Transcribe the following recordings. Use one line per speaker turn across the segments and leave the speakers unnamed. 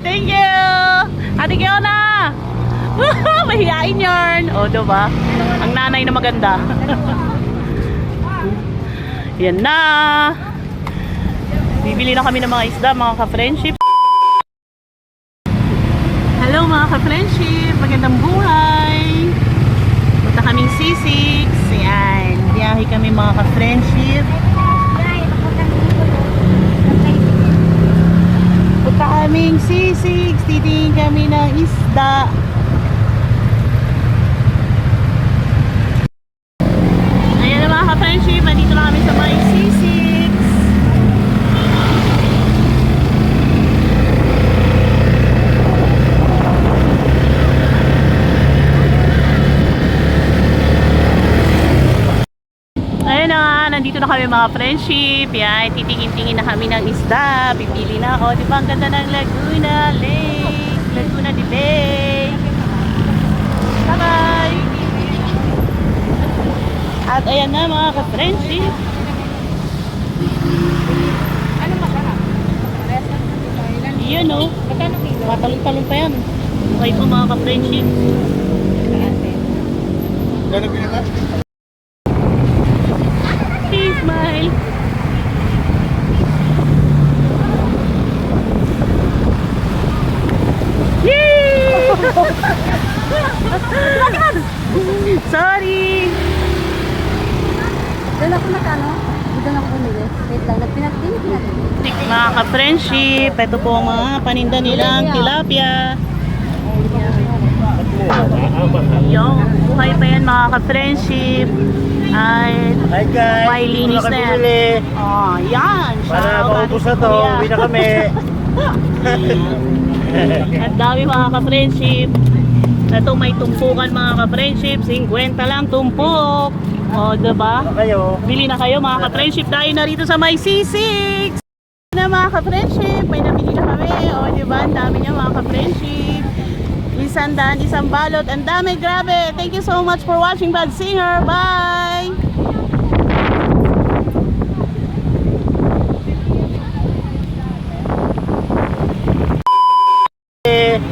Thank you! Ate Kiona! Mahihain yarn! O, diba? Ang nanay na maganda. Yan na! Bibili na kami ng mga isda, mga ka-friendship. Hello mga ka-friendship! Magandang buhay! Punta kaming C6. Yan. Biyahe kami mga ka-friendship. Punta kaming C6. Titingin kami ng isda. Ayan na mga ka-friendship. Nandito na kami sa may C6. Nandito na kami mga friendship. Yan, titingin-tingin na kami ng isda. Pipili na ako. Diba ang ganda ng Laguna Lake? Laguna de Lake. Bye-bye! At ayan na mga ka-friendship.
Ano masarap?
Yan o.
Magkano kilo?
Matalong-talong pa yan. Okay po mga ka-friendship.
Gano'n pinaka?
Smile. Yay! Sorry.
Doon ako magkano? Doon ako bumili. Wait lang, nagpinatin.
Mga ka-friendship, ito po ang mga paninda nilang tilapia. Yung buhay pa yan mga ka-friendship. Ay,
Hi guys!
may linis na yan. Oh, yan.
Para maubos na to, uwi na kami.
Ang dami mga ka-friendship. Ito may tumpukan mga ka-friendship. 50 lang tumpok. O, diba?
Kayo.
Bili na kayo mga ka-friendship. Dahil na rito sa may C6. Na mga ka-friendship. May nabili na kami. O, diba? Ang dami niya mga ka-friendship. Isang daan, isang balot. Ang dami, grabe. Thank you so much for watching Bad Singer. Bye!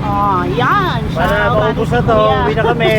Oh, yan.
Para maubos na to, uwi na kami.